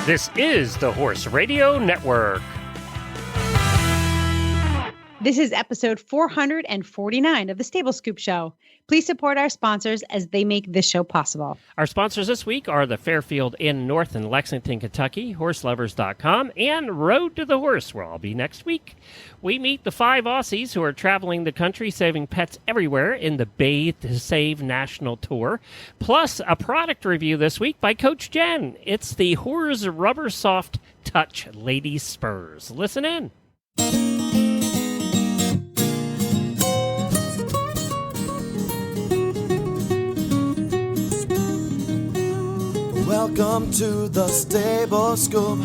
This is the Horse Radio Network. This is episode 449 of the Stable Scoop Show. Please support our sponsors as they make this show possible. Our sponsors this week are the Fairfield Inn North in Lexington, Kentucky, HorseLovers.com, and Road to the Horse, where I'll be next week. We meet the 5 Aussies who are traveling the country saving pets everywhere in the Bathe to Save National Tour. Plus, a product review this week by Coach Jen. It's the Horse Rubber Soft Touch Lady Spurs. Listen in. Welcome to the Stable Scoop,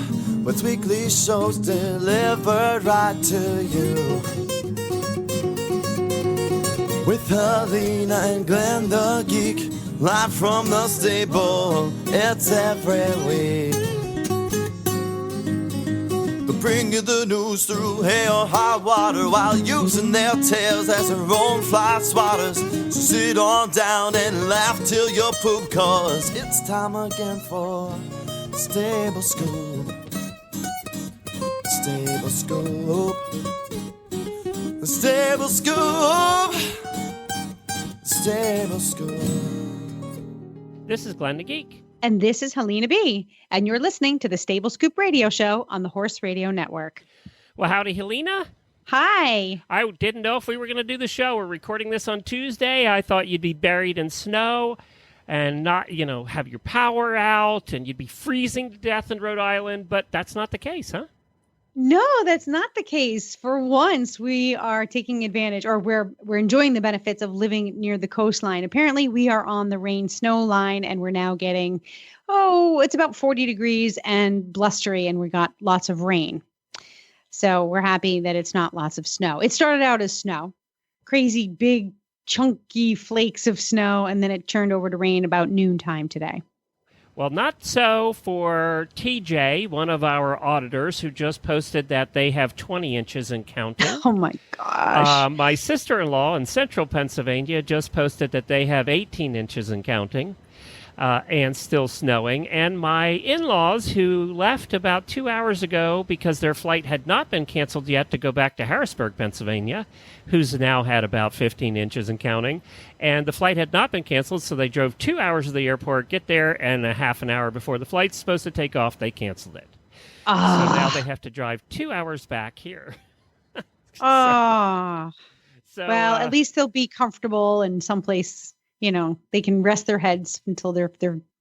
with weekly shows delivered right to you. With Helena and Glenn the Geek, live from the stable, it's every week. They'll bring you the news through hail or high water, while using their tails as their own fly swatters. So sit on down and laugh till you poop, cause it's time again for the Stable Scoop. Stable Scoop. The Stable Scoop. Stable Scoop. This is Glenn the Geek. And this is Helena B. And you're listening to the Stable Scoop Radio Show on the Horse Radio Network. Well, howdy, Helena. Hi. I didn't know if we were going to do the show. We're recording this on Tuesday. I thought you'd be buried in snow and not, have your power out and you'd be freezing to death in Rhode Island, but that's not the case, huh? No, that's not the case. For once, we are taking advantage, or we're enjoying the benefits of living near the coastline. Apparently, we are on the rain-snow line, and we're now getting, it's about 40 degrees and blustery, and we got lots of rain. So we're happy that it's not lots of snow. It started out as snow, crazy, big, chunky flakes of snow, and then it turned over to rain about noontime today. Well, not so for TJ, one of our auditors, who just posted that they have 20 inches and counting. Oh, my gosh. My sister-in-law in central Pennsylvania just posted that they have 18 inches and counting. And still snowing. And my in-laws, who left about 2 hours ago because their flight had not been canceled yet to go back to Harrisburg, Pennsylvania, who's now had about 15 inches and counting. And the flight had not been canceled, so they drove 2 hours to the airport, get there, and a half an hour before the flight's supposed to take off, they canceled it. So now they have to drive 2 hours back here. Well, at least they'll be comfortable in someplace. They can rest their heads until their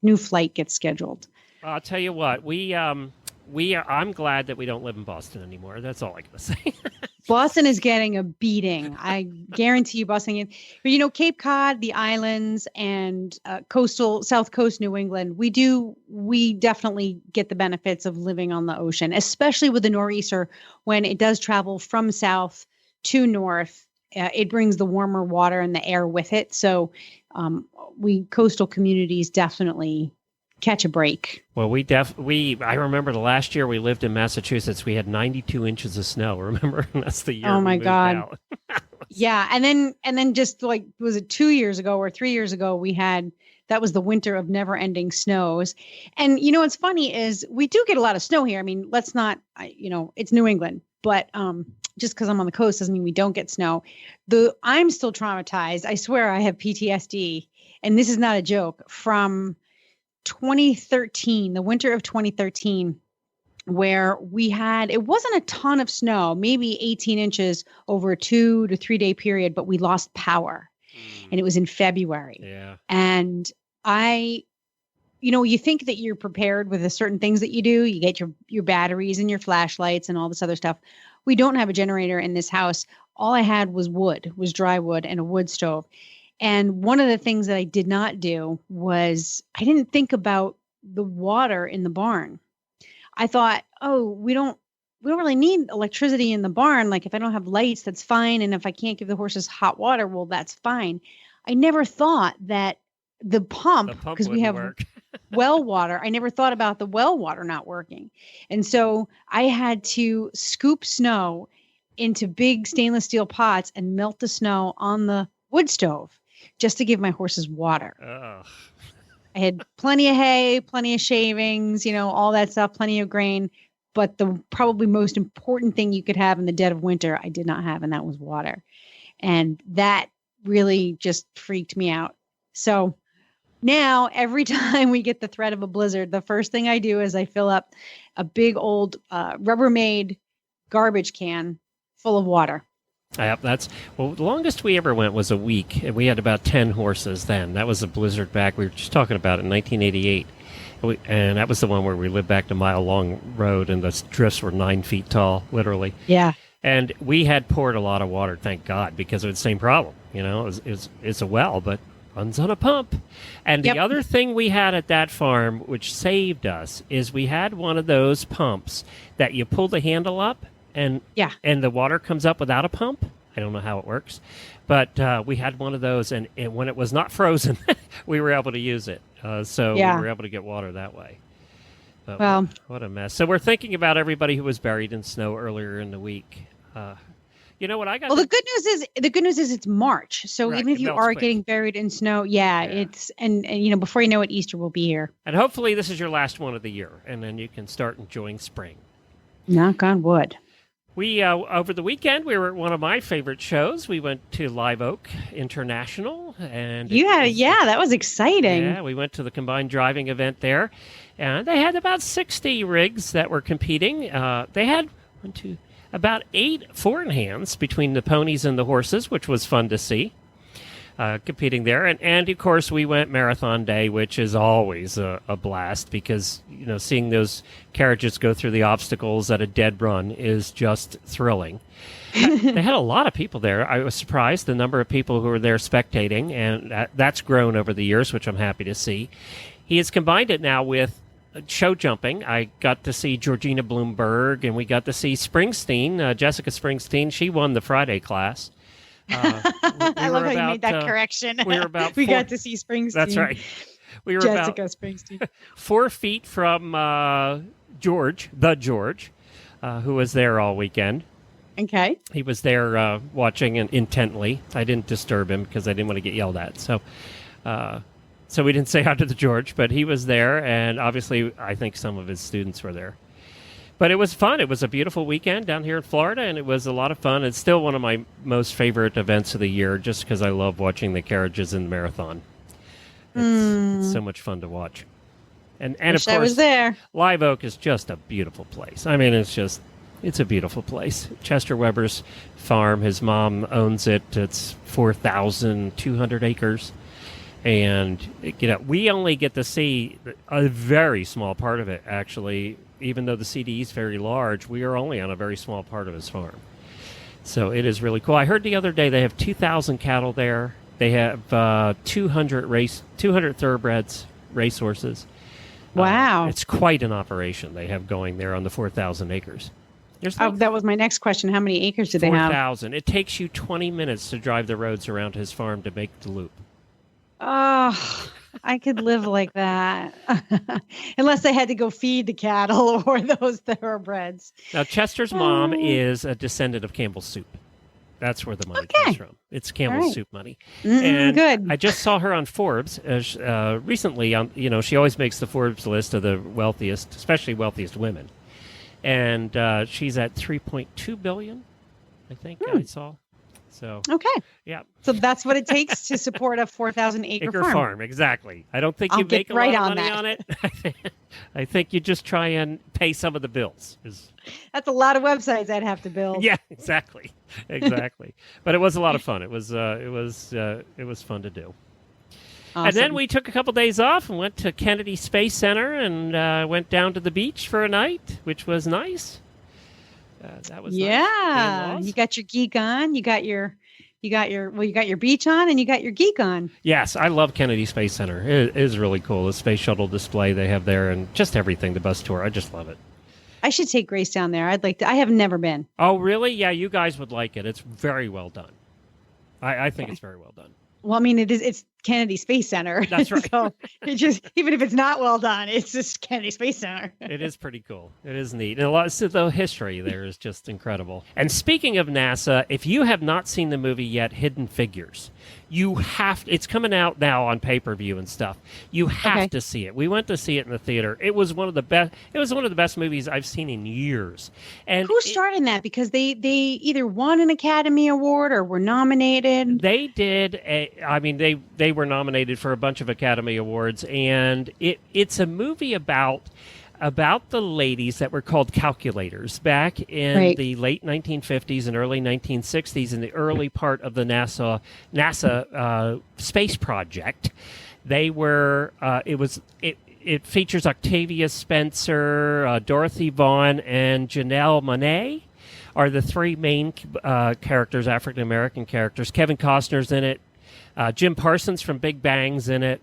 new flight gets scheduled. I'll tell you what, I'm glad that we don't live in Boston anymore. That's all I gotta say. Boston is getting a beating. I guarantee you, Boston. But Cape Cod, the islands, and coastal South Coast New England, we definitely get the benefits of living on the ocean, especially with the nor'easter when it does travel from south to north. It brings the warmer water and the air with it. So we coastal communities definitely catch a break. Well, I remember the last year we lived in Massachusetts, we had 92 inches of snow. Remember? That's the year. Oh my we moved God. out. Yeah. And then just like, was it 2 years ago or 3 years ago, that was the winter of never ending snows. And what's funny is we do get a lot of snow here. I mean, let's not, it's New England, but just because I'm on the coast doesn't mean we don't get snow. I'm still traumatized. I swear I have PTSD, and this is not a joke, from 2013, the winter of 2013, where it wasn't a ton of snow, maybe 18 inches over a 2 to 3 day period, but we lost power. And it was in February. Yeah. And you think that you're prepared with the certain things that you do. You get your batteries and your flashlights and all this other stuff. We don't have a generator in this house. All I had was dry wood and a wood stove. And one of the things that I did not do was I didn't think about the water in the barn. I thought, we don't really need electricity in the barn. Like if I don't have lights, that's fine. And if I can't give the horses hot water, well, that's fine. I never thought that the pump, because we have well water. I never thought about the well water not working. And so I had to scoop snow into big stainless steel pots and melt the snow on the wood stove just to give my horses water. I had plenty of hay, plenty of shavings, all that stuff, plenty of grain. But the probably most important thing you could have in the dead of winter, I did not have, and that was water. And that really just freaked me out. So now every time we get the threat of a blizzard, the first thing I do is I fill up a big old Rubbermaid garbage can full of water. The longest we ever went was a week, and we had about 10 horses then. That was a blizzard back, we were just talking about in 1988. And that was the one where we lived back to Mile Long Road, and the drifts were 9 feet tall, literally. Yeah. And we had poured a lot of water, thank God, because of the same problem. It's a well, but runs on a pump. And the other thing we had at that farm, which saved us, is we had one of those pumps that you pull the handle up, and the water comes up without a pump. I don't know how it works, but we had one of those, and when it was not frozen, we were able to use it. We were able to get water that way. But well, what a mess. So we're thinking about everybody who was buried in snow earlier in the week. You know what I got? Well, the good news is it's March. So even if you are getting buried in snow, it's and before you know it, Easter will be here. And hopefully this is your last one of the year, and then you can start enjoying spring. Knock on wood. We, over the weekend, we were at one of my favorite shows. We went to Live Oak International. And that was exciting. Yeah, we went to the combined driving event there. And they had about 60 rigs that were competing. They had about 8 four-in-hands between the ponies and the horses, which was fun to see. Competing there. And of course, we went Marathon Day, which is always a blast because, seeing those carriages go through the obstacles at a dead run is just thrilling. They had a lot of people there. I was surprised the number of people who were there spectating, and that's grown over the years, which I'm happy to see. He has combined it now with show jumping. I got to see Georgina Bloomberg, and we got to see Springsteen, Jessica Springsteen. She won the Friday class. I love how you made that correction. We got to see Springsteen. That's right. We were Jessica Springsteen. 4 feet from George, who was there all weekend. Okay. He was there watching intently. I didn't disturb him because I didn't want to get yelled at. So we didn't say hi to the George, but he was there, and obviously I think some of his students were there. But it was fun. It was a beautiful weekend down here in Florida, and it was a lot of fun. It's still one of my most favorite events of the year just because I love watching the carriages in the marathon. It's so much fun to watch. And of course, I was there. Live Oak is just a beautiful place. I mean, it's a beautiful place. Chester Weber's farm, his mom owns it. It's 4,200 acres. And, we only get to see a very small part of it, actually. Even though the CD is very large, we are only on a very small part of his farm. So it is really cool. I heard the other day they have 2,000 cattle there. They have 200 thoroughbreds, racehorses. Wow. It's quite an operation they have going there on the 4,000 acres. That was my next question. How many acres do they have? 4,000. It takes you 20 minutes to drive the roads around his farm to make the loop. Oh, I could live like that. Unless I had to go feed the cattle or those thoroughbreds. Now, Chester's mom is a descendant of Campbell's Soup. That's where the money comes from. It's Campbell's Soup money. And good. I just saw her on Forbes recently. She always makes the Forbes list of the wealthiest, especially wealthiest women. And she's at $3.2 billion, I think I saw. So okay, yeah. So that's what it takes to support a 4,000 acre farm. Exactly. I don't think you make a lot of money on it. I think you just try and pay some of the bills. That's a lot of websites I'd have to build. Yeah, exactly. But it was a lot of fun. It was fun to do. Awesome. And then we took a couple days off and went to Kennedy Space Center and went down to the beach for a night, which was nice. That was nice. You got your geek on. You got your beach on, and you got your geek on. Yes, I love Kennedy Space Center. It is really cool. The space shuttle display they have there, and just everything. The bus tour, I just love it. I should take Grace down there. I'd like to. I have never been. Oh, really? Yeah, you guys would like it. It's very well done. I think it's very well done. Well, I mean, it's Kennedy Space Center. That's right. So it just, even if it's not well done, it's just Kennedy Space Center. It is pretty cool. It is neat. And a lot of the history there is just incredible. And speaking of NASA, if you have not seen the movie yet, Hidden Figures, you have it's coming out now on pay-per-view and stuff. You have to see it. We went to see it in the theater. It was one of the best movies I've seen in years. And who starred in that? Because they either won an Academy Award or were nominated. They did. They were nominated for a bunch of Academy Awards, and it's a movie about the ladies that were called calculators back in the late 1950s and early 1960s, in the early part of the NASA space project. They were. It features Octavia Spencer, Dorothy Vaughan, and Janelle Monáe are the three main characters, African American characters. Kevin Costner's in it. Jim Parsons from Big Bang's in it.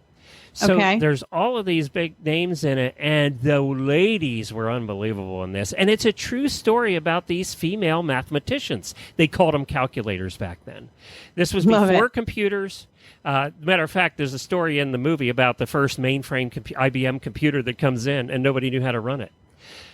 So there's all of these big names in it, and the ladies were unbelievable in this. And it's a true story about these female mathematicians. They called them calculators back then. This was before computers. Matter of fact, there's a story in the movie about the first mainframe IBM computer that comes in, and nobody knew how to run it.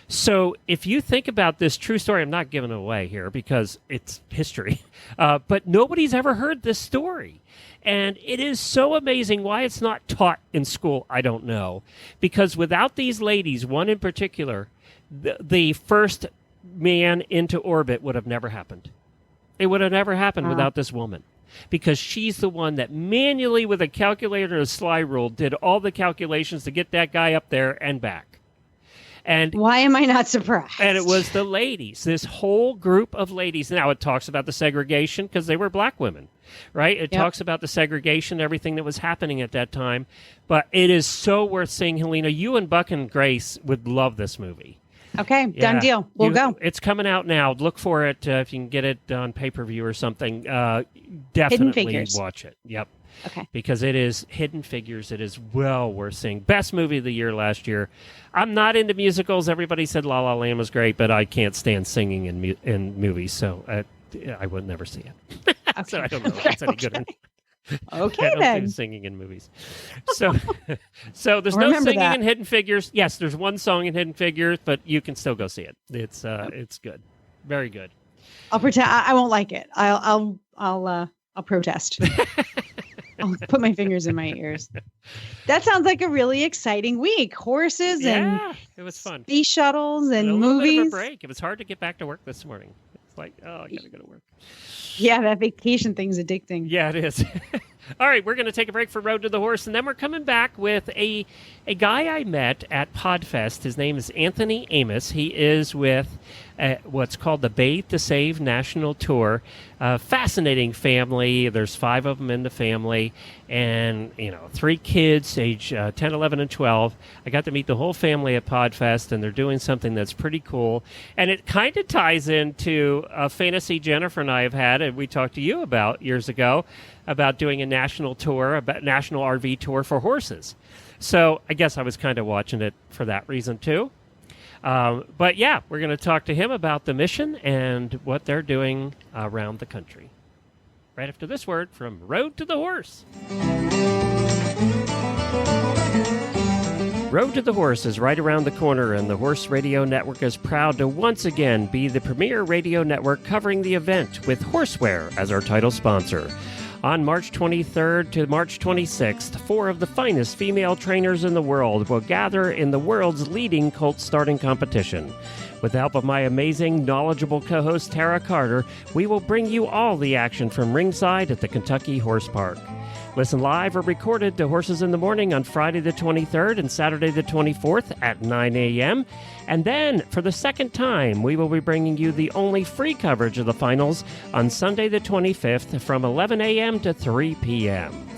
So if you think about this true story, I'm not giving it away here because it's history, but nobody's ever heard this story. And it is so amazing why it's not taught in school, I don't know. Because without these ladies, one in particular, the first man into orbit would have never happened. It would have never happened without this woman. Because she's the one that manually, with a calculator and a slide rule, did all the calculations to get that guy up there and back. And why am I not surprised? And it was the ladies, this whole group of ladies. Now, it talks about the segregation because they were black women, right? It talks about the segregation, everything that was happening at that time. But it is so worth seeing, Helena. You and Buck and Grace would love this movie. Okay, done deal. We'll go. It's coming out now. Look for it if you can get it on pay-per-view or something. Definitely watch it. Yep. Okay. Because it is Hidden Figures. It is well worth seeing. Best movie of the year last year. I'm not into musicals. Everybody said La La Land was great, but I can't stand singing in movies, so I would never see it. So I don't know if it's any good or not. Okay, I don't then. do singing in movies. So there's no singing in Hidden Figures. Yes, there's one song in Hidden Figures, but you can still go see it. It's good, very good. I'll pretend I won't like it. I'll protest. I'll put my fingers in my ears. That sounds like a really exciting week. Horses and it was fun. Space shuttles and a movies. Bit of a break. It was hard to get back to work this morning. It's like, I gotta go to work. Yeah, that vacation thing's addicting. Yeah, it is. All right, we're going to take a break for Road to the Horse, and then we're coming back with a guy I met at Podfest. His name is Anthony Amos. He is with what's called the Bathe to Save National Tour. Fascinating family. There's 5 of them in the family, and 3 kids, age 10, 11, and 12. I got to meet the whole family at Podfest, and they're doing something that's pretty cool. And it kind of ties into a fantasy Jennifer and I have had, and we talked to you about years ago, about doing a national tour, a national RV tour for horses. So I guess I was kind of watching it for that reason too. But yeah, we're going to talk to him about the mission and what they're doing around the country. Right after this word from Road to the Horse. Road to the Horse is right around the corner, and the Horse Radio Network is proud to once again be the premier radio network covering the event with Horseware as our title sponsor. On March 23rd to March 26th, 4 of the finest female trainers in the world will gather in the world's leading colt starting competition. With the help of my amazing, knowledgeable co-host Tara Carter, we will bring you all the action from ringside at the Kentucky Horse Park. Listen live or recorded to Horses in the Morning on Friday the 23rd and Saturday the 24th at 9 a.m. And then, for the second time, we will be bringing you the only free coverage of the finals on Sunday the 25th from 11 a.m. to 3 p.m.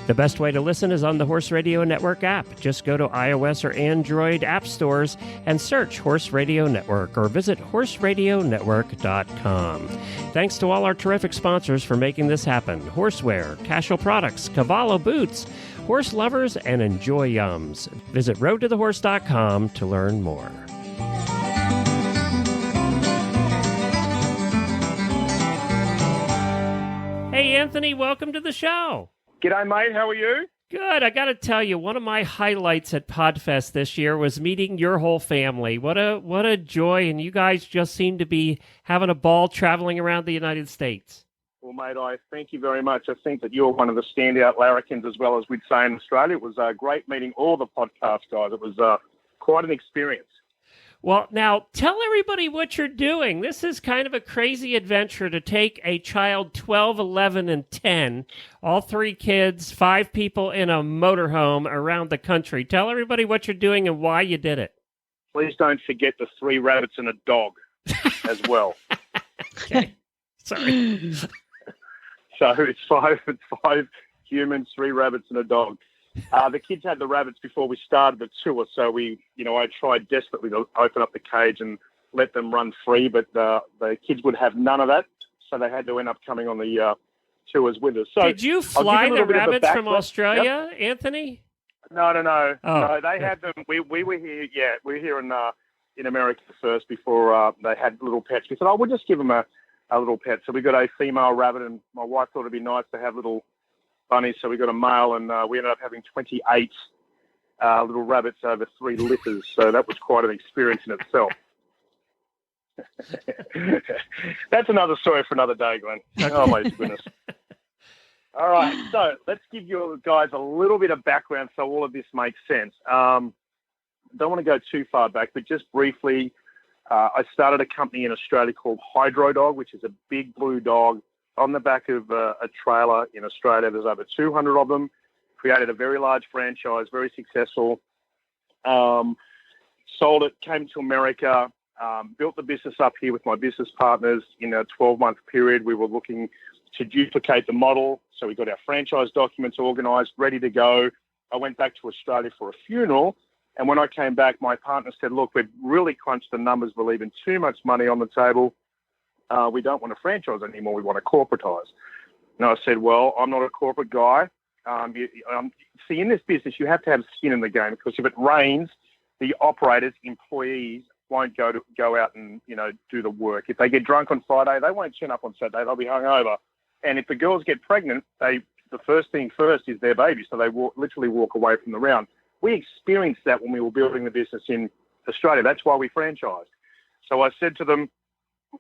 The best way to listen is on the Horse Radio Network app. Just go to iOS or Android app stores and search Horse Radio Network or visit horseradionetwork.com. Thanks to all our terrific sponsors for making this happen. Horseware, Casual Products, Cavallo Boots, Horse Lovers, and Enjoy Yums. Visit roadtothehorse.com to learn more. Hey, Anthony, welcome to the show. G'day, mate. How are you? Good. I got to tell you, one of my highlights at Podfest this year was meeting your whole family. What a joy, and you guys just seem to be having a ball traveling around the United States. Well, mate, I thank you very much. I think that you're one of the standout larrikins, as well as we'd say in Australia. It was great meeting all the podcast guys. It was quite an experience. Well, now tell everybody what you're doing. This is kind of a crazy adventure to take a child 12, 11, and 10, all 3 kids, 5 people in a motorhome around the country. Tell everybody what you're doing and why you did it. Please don't forget the 3 rabbits and a dog as well. Okay. Sorry. So it's five humans, 3 rabbits, and a dog. The kids had the rabbits before we started the tour, so I tried desperately to open up the cage and let them run free, but the kids would have none of that, so they had to end up coming on the tours with us. So did you fly the rabbits from Australia, Yep. Anthony? No. Oh, No, they had them. We were here. Yeah, we were here in America first before they had little pets. We said, we'll just give them a little pet. So we got a female rabbit, and my wife thought it'd be nice to have little bunnies, so we got a male, and we ended up having 28 little rabbits over 3 litters. So that was quite an experience in itself. That's another story for another day, Glenn. Oh my goodness. All right, so let's give you guys a little bit of background so all of this makes sense. Don't want to go too far back, but just briefly, I started a company in Australia called Hydro Dog, which is a big blue dog on the back of a trailer in Australia. There's over 200 of them. Created a very large franchise, very successful. Sold it, came to America, built the business up here with my business partners. In a 12-month period, we were looking to duplicate the model. So we got our franchise documents organized, ready to go. I went back to Australia for a funeral. And when I came back, my partner said, look, we've really crunched the numbers. We're leaving too much money on the table. We don't want to franchise anymore. We want to corporatize. And I said, well, I'm not a corporate guy. See, in this business, you have to have skin in the game, because if it rains, the operators, employees won't go out and, do the work. If they get drunk on Friday, they won't turn up on Saturday. They'll be hungover. And if the girls get pregnant, the first thing first is their baby. So they literally walk away from the round. We experienced that when we were building the business in Australia. That's why we franchised. So I said to them,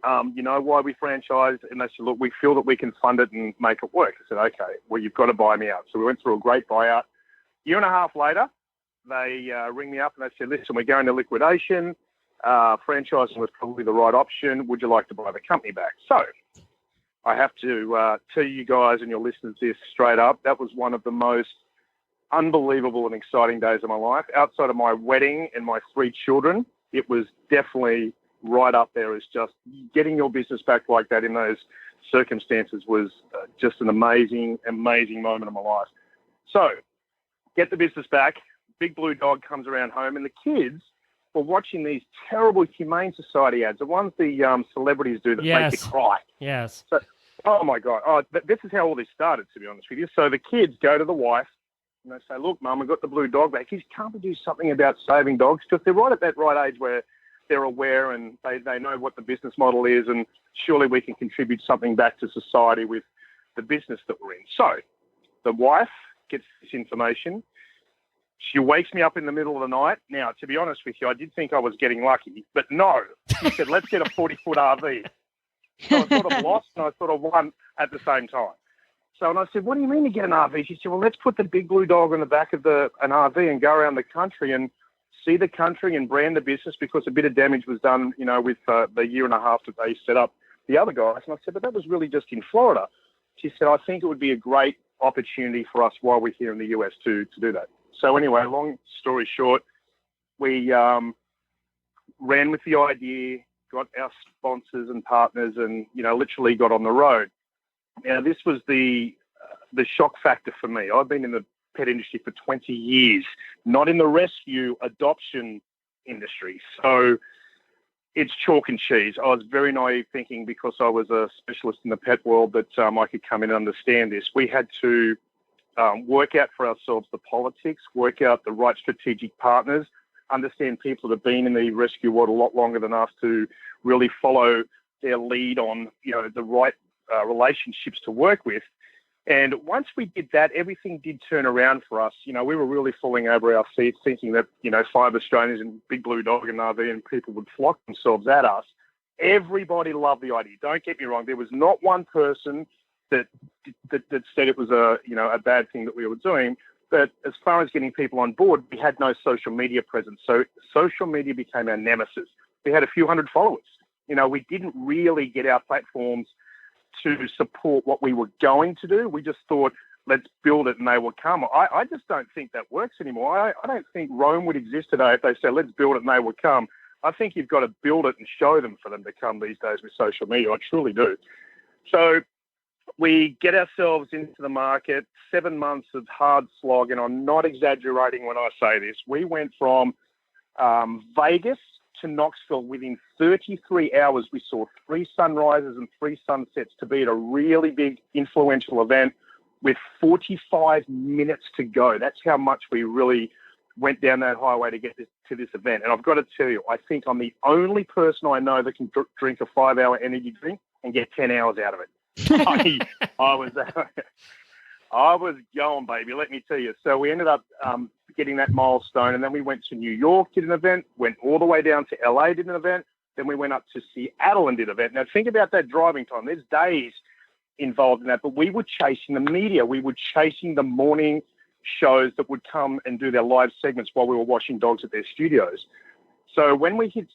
why we franchised? And they said, look, we feel that we can fund it and make it work. I said, okay, well, you've got to buy me out. So we went through a great buyout. 1.5 years later, they ring me up and they said, listen, we're going to liquidation. Franchising was probably the right option. Would you like to buy the company back? So I have to tell you guys and your listeners this straight up. That was one of the most unbelievable and exciting days of my life. Outside of my wedding and my 3 children, it was definitely right up there as just getting your business back like that in those circumstances was just an amazing, amazing moment of my life. So get the business back. Big blue dog comes around home, and the kids were watching these terrible Humane Society ads, the ones the celebrities do that make you cry. Yes. So, oh, my God. Oh, this is how all this started, to be honest with you. So the kids go to the wife, and they say, look, Mum, I've got the blue dog back. Can't we do something about saving dogs? Because they're right at that right age where they're aware and they know what the business model is, and surely we can contribute something back to society with the business that we're in. So the wife gets this information. She wakes me up in the middle of the night. Now, to be honest with you, I did think I was getting lucky, but no. She said, let's get a 40-foot RV. So I sort of lost and I sort of won at the same time. So, and I said, what do you mean to get an RV? She said, well, let's put the big blue dog on the back of an RV and go around the country and see the country and brand the business, because a bit of damage was done, with the 1.5 years that they set up the other guys. And I said, but that was really just in Florida. She said, I think it would be a great opportunity for us while we're here in the US to do that. So anyway, long story short, we ran with the idea, got our sponsors and partners, and, literally got on the road. Now, this was the shock factor for me. I've been in the pet industry for 20 years, not in the rescue adoption industry. So it's chalk and cheese. I was very naive thinking, because I was a specialist in the pet world, that I could come in and understand this. We had to work out for ourselves the politics, work out the right strategic partners, understand people that have been in the rescue world a lot longer than us to really follow their lead on, the right relationships to work with. And once we did that, everything did turn around for us. You know, we were really falling over our seats thinking that, you know, 5 Australians and Big Blue Dog and RV and people would flock themselves at us. Everybody loved the idea. Don't get me wrong. There was not one person that said it was a bad thing that we were doing. But as far as getting people on board, we had no social media presence. So social media became our nemesis. We had a few hundred followers. You know, we didn't really get our platforms to support what we were going to do. We just thought, let's build it and they will come. I just don't think that works anymore. I don't think Rome would exist today if they said, let's build it and they will come. I think you've got to build it and show them for them to come these days with social media. I truly do. So we get ourselves into the market, 7 months of hard slog, and I'm not exaggerating when I say this. We went from Vegas to Knoxville within 33 hours. We saw 3 sunrises and 3 sunsets to be at a really big influential event with 45 minutes to go. That's how much we really went down that highway to get to this event. And I've got to tell you, I think I'm the only person I know that can drink a 5-hour energy drink and get 10 hours out of it. I was going, baby, let me tell you. So we ended up getting that milestone, and then we went to New York, did an event, went all the way down to LA, did an event, then we went up to Seattle and did an event. Now think about that driving time. There's days involved in that, but we were chasing the media. We were chasing the morning shows that would come and do their live segments while we were washing dogs at their studios. So when we hit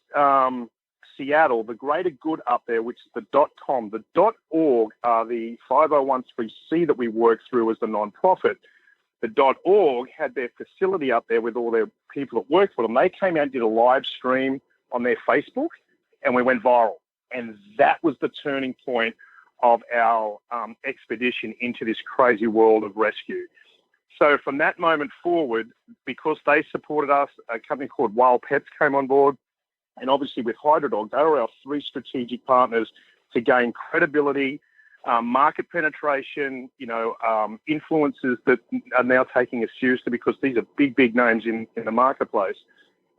Seattle, the greater good up there, which is the .com, the .org are the 5013C that we work through as the non-profit. The .org had their facility up there with all their people that work for them. They came out and did a live stream on their Facebook, and we went viral. And that was the turning point of our expedition into this crazy world of rescue. So from that moment forward, because they supported us, a company called Wild Pets came on board. And obviously with HydroDog, they were our 3 strategic partners to gain credibility, market penetration, influencers that are now taking us seriously because these are big, big names in the marketplace.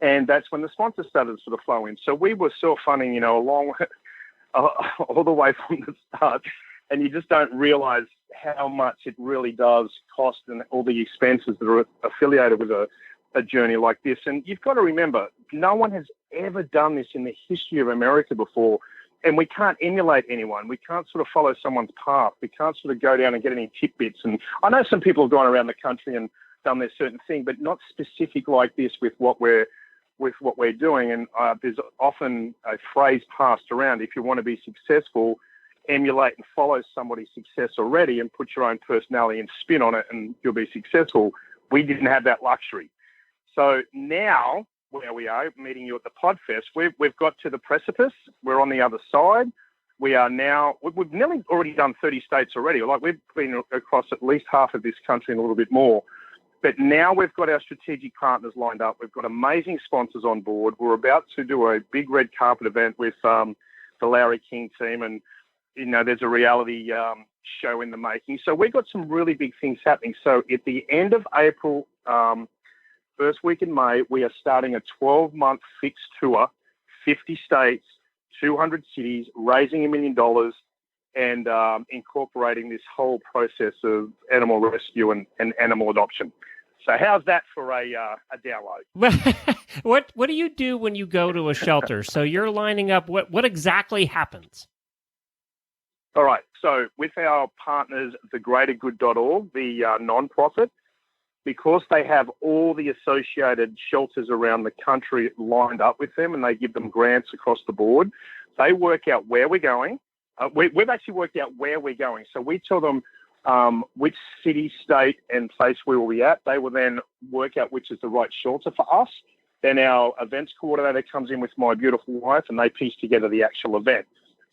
And that's when the sponsors started to sort of flow in. So we were self-funding, along all the way from the start. And you just don't realize how much it really does cost and all the expenses that are affiliated with a journey like this. And you've got to remember, no one has ever done this in the history of America before. And we can't emulate anyone. We can't sort of follow someone's path. We can't sort of go down and get any tidbits. And I know some people have gone around the country and done their certain thing, but not specific like this with what we're doing. And there's often a phrase passed around: if you want to be successful, emulate and follow somebody's success already and put your own personality and spin on it and you'll be successful. We didn't have that luxury. So now, where we are, meeting you at the Podfest, we've got to the precipice. We're on the other side. We've nearly already done 30 states already. Like, we've been across at least half of this country and a little bit more. But now we've got our strategic partners lined up. We've got amazing sponsors on board. We're about to do a big red carpet event with the Larry King team, and there's a reality show in the making. So we've got some really big things happening. So at the end of April, first week in May, we are starting a 12-month fixed tour, 50 states, 200 cities, raising $1 million, and incorporating this whole process of animal rescue and animal adoption. So how's that for a download? What do you do when you go to a shelter? So you're lining up. What exactly happens? All right. So with our partners, thegreatergood.org, the non-profit, because they have all the associated shelters around the country lined up with them and they give them grants across the board, they work out where we're going. We've actually worked out where we're going. So we tell them which city, state, and place we will be at. They will then work out which is the right shelter for us. Then our events coordinator comes in with my beautiful wife and they piece together the actual event.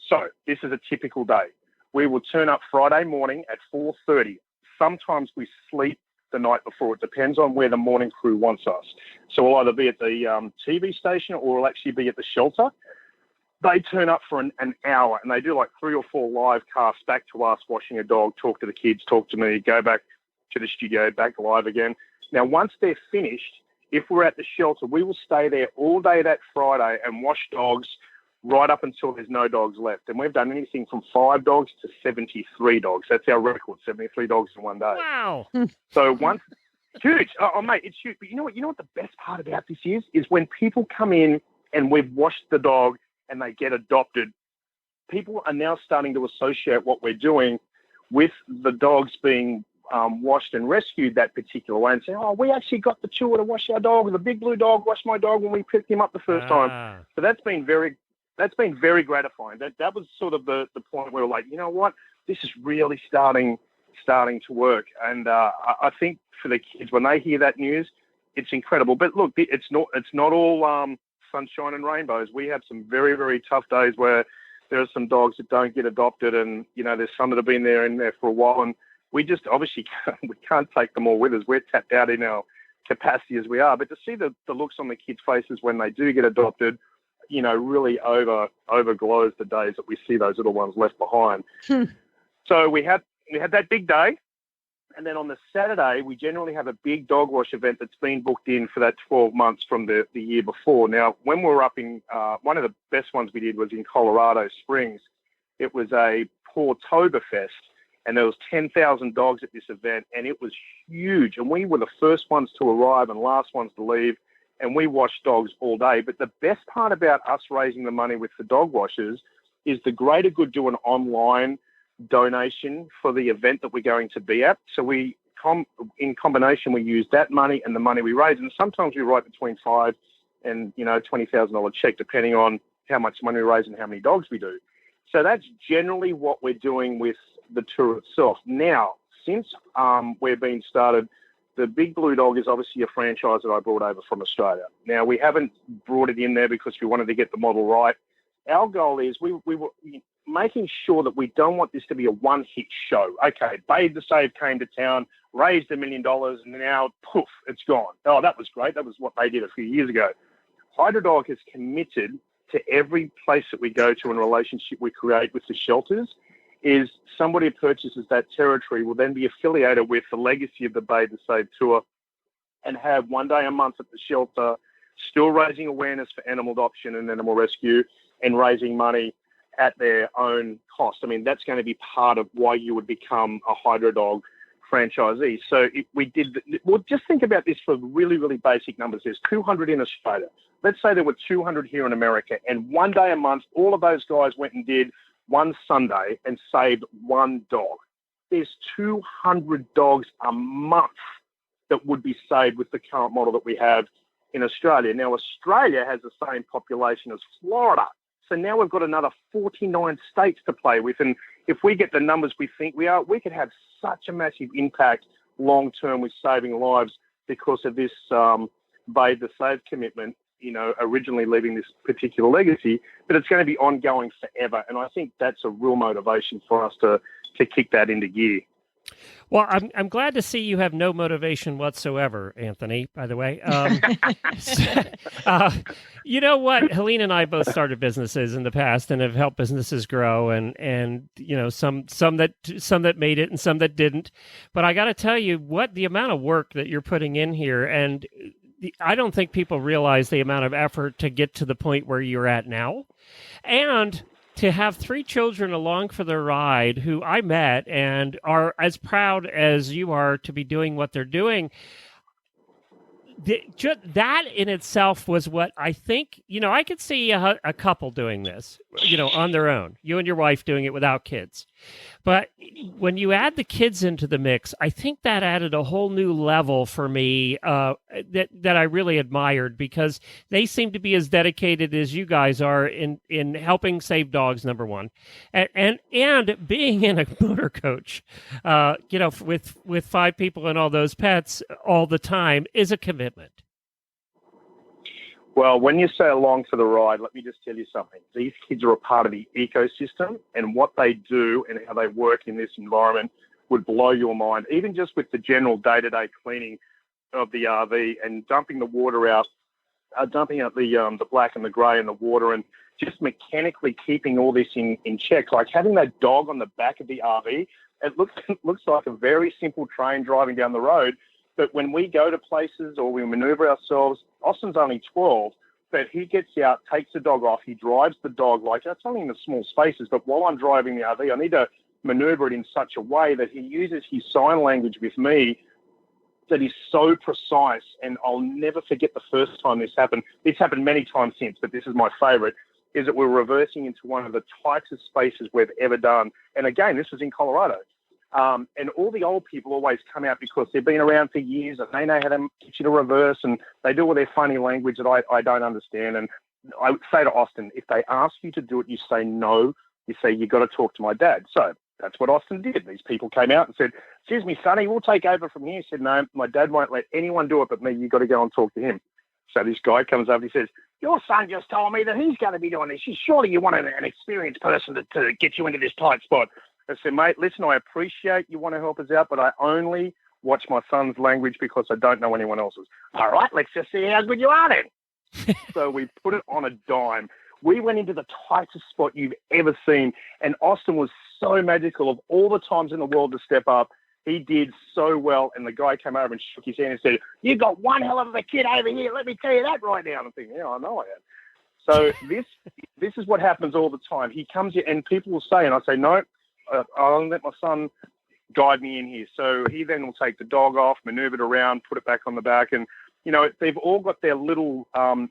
So this is a typical day. We will turn up Friday morning at 4:30. Sometimes we sleep the night before. It depends on where the morning crew wants us. So we'll either be at the TV station or we'll actually be at the shelter. They turn up for an hour and they do like 3 or 4 live casts back to us, washing a dog, talk to the kids, talk to me, go back to the studio, back live again. Now, once they're finished, if we're at the shelter, we will stay there all day that Friday and wash dogs, right up until there's no dogs left. And we've done anything from 5 dogs to 73 dogs. That's our record, 73 dogs in one day. Wow. So once, huge. Oh, mate, it's huge. But you know what the best part about this is when people come in and we've washed the dog and they get adopted, people are now starting to associate what we're doing with the dogs being washed and rescued that particular way, and say, oh, we actually got the chewer to wash our dog. The big blue dog washed my dog when we picked him up the first time. So that's been very gratifying. That was sort of the point where we're like, you know what, this is really starting to work. And I think for the kids, when they hear that news, it's incredible. But look, it's not all sunshine and rainbows. We have some very, very tough days where there are some dogs that don't get adopted, and there's some that have been in there for a while, and we just obviously can't take them all with us. We're tapped out in our capacity as we are. But to see the looks on the kids' faces when they do get adopted, really overglows the days that we see those little ones left behind. So we had that big day. And then on the Saturday, we generally have a big dog wash event that's been booked in for that 12 months from the year before. Now, when we were up in, one of the best ones we did was in Colorado Springs. It was a Portoberfest, and there was 10,000 dogs at this event, and it was huge. And we were the first ones to arrive and last ones to leave, and we washed dogs all day. But the best part about us raising the money with the dog washers is the greater good do an online donation for the event that we're going to be at. So we, in combination, we use that money and the money we raise, and sometimes we write between $5,000 and $20,000 check, depending on how much money we raise and how many dogs we do. So that's generally what we're doing with the tour itself. Now, since we're being started, the Big Blue Dog is obviously a franchise that I brought over from Australia. Now, we haven't brought it in there because we wanted to get the model right. Our goal is we were making sure that we don't want this to be a one-hit show. Okay, Bathe the Save came to town, raised $1 million, and now, poof, it's gone. Oh, that was great. That was what they did a few years ago. HydroDog has committed to every place that we go to and relationship we create with the shelters is somebody who purchases that territory will then be affiliated with the legacy of the Bathe the Save tour and have one day a month at the shelter, still raising awareness for animal adoption and animal rescue and raising money at their own cost. I mean, that's going to be part of why you would become a HydroDog franchisee. So just think about this for really, really basic numbers. There's 200 in Australia. Let's say there were 200 here in America, and one day a month, all of those guys went and did one Sunday and saved one dog. There's 200 dogs a month that would be saved with the current model that we have in Australia. Now, Australia has the same population as Florida. So now we've got another 49 states to play with. And if we get the numbers we think we are, we could have such a massive impact long-term with saving lives because of this Bathe the Save commitment, originally leaving this particular legacy, but it's going to be ongoing forever. And I think that's a real motivation for us to kick that into gear. Well, I'm glad to see you have no motivation whatsoever, Anthony, by the way. You know what? Helene and I both started businesses in the past and have helped businesses grow and some that made it and some that didn't. But I got to tell you the amount of work that you're putting in here, and I don't think people realize the amount of effort to get to the point where you're at now. And to have 3 children along for the ride who I met and are as proud as you are to be doing what they're doing, that in itself was what I think, I could see a couple doing this, on their own, you and your wife doing it without kids. But when you add the kids into the mix, I think that added a whole new level for me that I really admired, because they seem to be as dedicated as you guys are in helping save dogs, number one, and being in a motor coach, with 5 people and all those pets all the time is a commitment. Well, when you say along for the ride, let me just tell you something. These kids are a part of the ecosystem, and what they do and how they work in this environment would blow your mind, even just with the general day-to-day cleaning of the RV and dumping the water out, dumping out the black and the grey in the water, and just mechanically keeping all this in check. Like having that dog on the back of the RV, it looks like a very simple train driving down the road. But when we go to places or we maneuver ourselves, Austin's only 12, But he gets out, takes the dog off. He drives the dog like that's only in the small spaces. But while I'm driving the RV, I need to maneuver it in such a way that he uses his sign language with me that is so precise. And I'll never forget the first time this happened. It's happened many times since, but this is my favorite, is that we're reversing into one of the tightest spaces we've ever done. And again, this was in Colorado. And all the old people always come out because they've been around for years and they know how to get you to reverse, and they do all their funny language that I don't understand. And I would say to Austin, if they ask you to do it, you say no. You say, you got to talk to my dad. So that's what Austin did. These people came out and said, excuse me, Sonny, we'll take over from here. He said, no, my dad won't let anyone do it but me. You got to go and talk to him. So this guy comes up, he says, your son just told me that he's going to be doing this. Surely you want an experienced person to get you into this tight spot. I said, mate, listen, I appreciate you want to help us out, but I only watch my son's language because I don't know anyone else's. All right, let's just see how good you are then. So we put it on a dime. We went into the tightest spot you've ever seen, and Austin was so magical. Of all the times in the world to step up, he did so well, and the guy came over and shook his hand and said, you got one hell of a kid over here. Let me tell you that right now. And I'm thinking, yeah, I know I have. So this is what happens all the time. He comes in, and people will say, and I say, no, I'll let my son guide me in here. So he then will take the dog off, maneuver it around, put it back on the back. And, you know, they've all got their little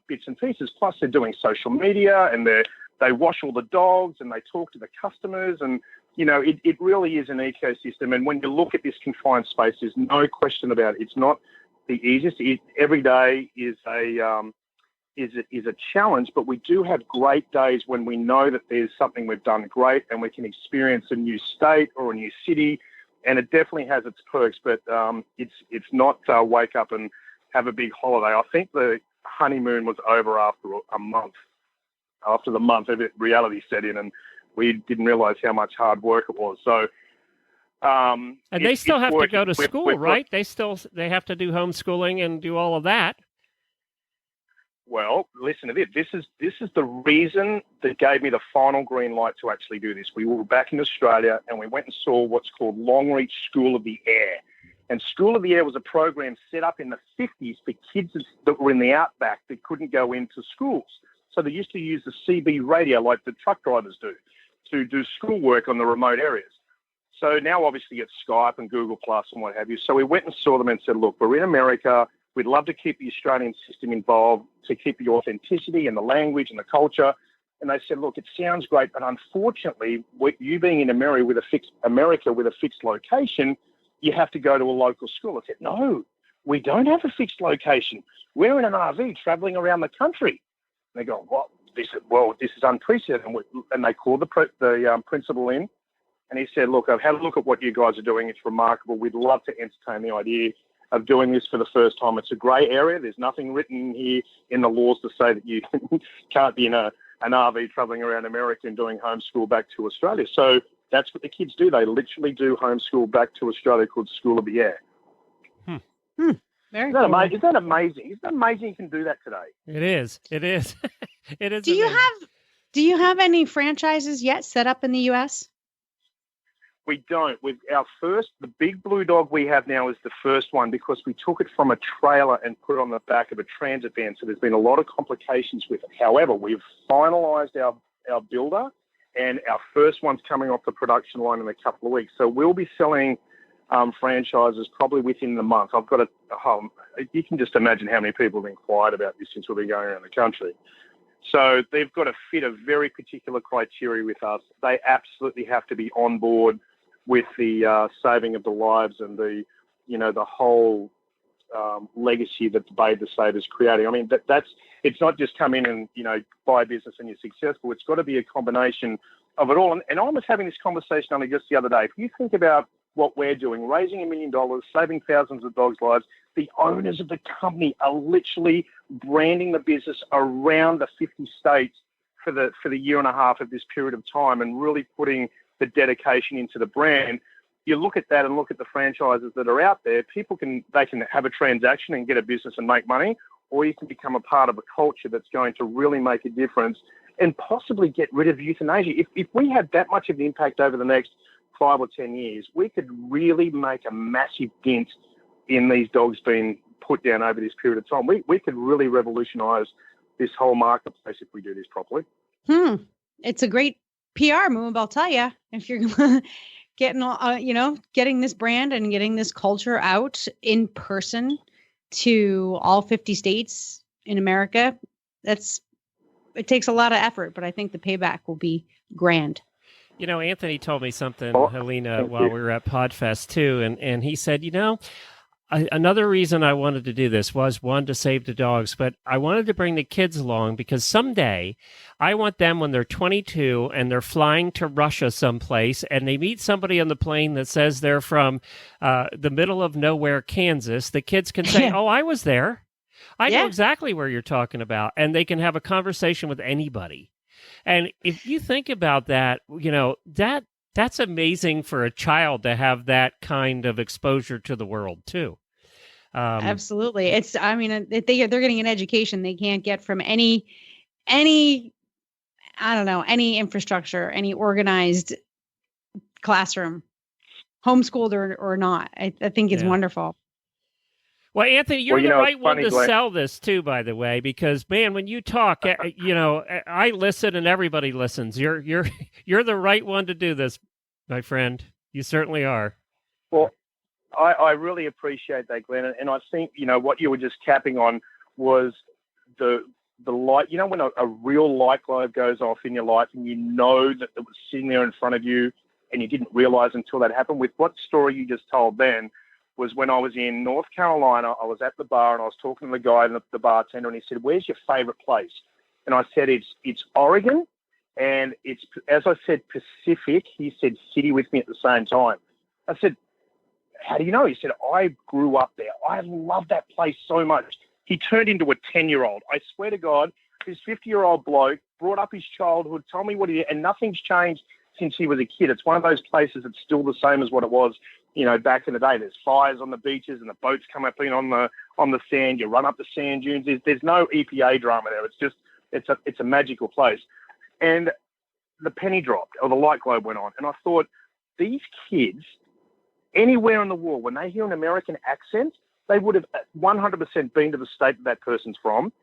bits and pieces. Plus they're doing social media, and they wash all the dogs, and they talk to the customers. And, you know, it really is an ecosystem. And when you look at this confined space, there's no question about it. It's not the easiest. Every day is a challenge, but we do have great days when we know that there's something we've done great and we can experience a new state or a new city, and it definitely has its perks, but it's not wake up and have a big holiday. I think the honeymoon was over after a month. After the month, reality set in, and we didn't realize how much hard work it was. So, and they still have to go to school, right? They have to do homeschooling and do all of that. Well, listen to this. This is the reason that gave me the final green light to actually do this. We were back in Australia, and we went and saw what's called Longreach School of the Air. And School of the Air was a program set up in the 50s for kids that were in the outback that couldn't go into schools. So they used to use the CB radio like the truck drivers do to do schoolwork on the remote areas. So now obviously it's Skype and Google Plus and what have you. So we went and saw them and said, look, we're in America. We'd love to keep the Australian system involved, to keep the authenticity and the language and the culture. And they said, look, it sounds great, but unfortunately, you being in America with a fixed location, you have to go to a local school. I said, no, we don't have a fixed location. We're in an RV traveling around the country. And they go, what? This is unprecedented. And they called the principal in, and he said, look, I've had a look at what you guys are doing. It's remarkable. We'd love to entertain the idea of doing this for the first time. It's a grey area. There's nothing written here in the laws to say that you can't be in an RV traveling around America and doing homeschool back to Australia. So that's what the kids do. They literally do homeschool back to Australia, called School of the Air. Very cool. Is that amazing? Isn't that amazing you can do that today? It is. It is. It is. Do you have any franchises yet set up in the U.S.? We don't. The big blue dog we have now is the first one, because we took it from a trailer and put it on the back of a transit van. So there's been a lot of complications with it. However, we've finalized our builder, and our first one's coming off the production line in a couple of weeks. So we'll be selling franchises probably within the month. I've got you can just imagine how many people have inquired about this since we've been going around the country. So they've got to fit a very particular criteria with us. They absolutely have to be on board with the saving of the lives and the whole legacy that the Bathe is creating. I mean, it's not just come in and, buy a business and you're successful. It's got to be a combination of it all. And I was having this conversation only just the other day. If you think about what we're doing, raising $1 million, saving thousands of dogs' lives, the owners of the company are literally branding the business around the 50 states for the year and a half of this period of time, and really putting the dedication into the brand. You look at that and look at the franchises that are out there. They can have a transaction and get a business and make money, or you can become a part of a culture that's going to really make a difference and possibly get rid of euthanasia. If we had that much of an impact over the next 5 or 10 years, we could really make a massive dent in these dogs being put down over this period of time. We could really revolutionise this whole marketplace if we do this properly. It's a great PR move, I'll tell you. If you're getting this brand and getting this culture out in person to all 50 states in America, it takes a lot of effort, but I think the payback will be grand. Anthony told me something, Helena, while we were at PodFest too, and he said, another reason I wanted to do this was, one, to save the dogs, but I wanted to bring the kids along because someday I want them, when they're 22 and they're flying to Russia someplace and they meet somebody on the plane that says they're from the middle of nowhere, Kansas, the kids can say, oh, I was there. I know exactly where you're talking about. And they can have a conversation with anybody. And if you think about that, that's amazing for a child to have that kind of exposure to the world too. Absolutely. They're getting an education they can't get from any infrastructure, any organized classroom, homeschooled or not. I think it's wonderful. Well, Anthony, you're the right one to sell this too, by the way, because man, when you talk, I listen and everybody listens. You're the right one to do this, my friend. You certainly are. Well, I really appreciate that, Glenn. And I think, what you were just tapping on was the light. When a real light globe goes off in your life and you know that it was sitting there in front of you and you didn't realize until that happened. With what story you just told then was when I was in North Carolina, I was at the bar and I was talking to the guy, the bartender, and he said, "Where's your favorite place?" And I said, it's Oregon. And it's, as I said, Pacific. He said city with me at the same time. I said, "How do you know?" He said, "I grew up there. I love that place so much." He turned into a 10-year-old. I swear to God, this 50-year-old bloke brought up his childhood, told me what he did, and nothing's changed since he was a kid. It's one of those places that's still the same as what it was, back in the day. There's fires on the beaches and the boats come up in on the sand. You run up the sand dunes. There's no EPA drama there. It's just, it's a magical place. And the penny dropped, or the light globe went on. And I thought, these kids, anywhere in the world, when they hear an American accent, they would have 100% been to the state that person's from.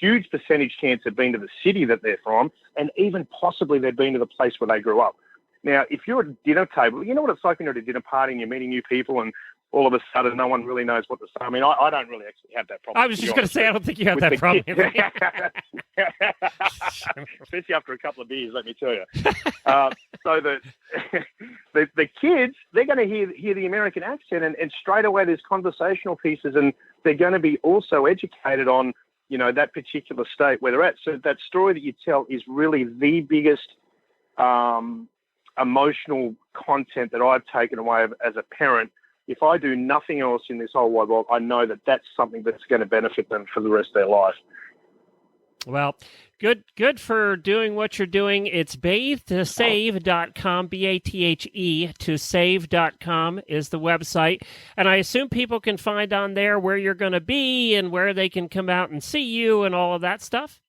Huge percentage chance they've been to the city that they're from, and even possibly they've been to the place where they grew up. Now, if you're at a dinner table, you know what it's like when you're at a dinner party and you're meeting new people and all of a sudden no one really knows what to say. I mean, I don't really actually have that problem. I was just going to say, I don't think you have that problem. Especially after a couple of beers, let me tell you. So the kids, they're going to hear the American accent and straight away there's conversational pieces, and they're going to be also educated on, that particular state where they're at. So that story that you tell is really the biggest emotional content that I've taken away as a parent. If I do nothing else in this whole wide world, I know that that's something that's going to benefit them for the rest of their life. Well, good for doing what you're doing. It's bathe2save.com, BATHE to save.com is the website. And I assume people can find on there where you're going to be and where they can come out and see you and all of that stuff.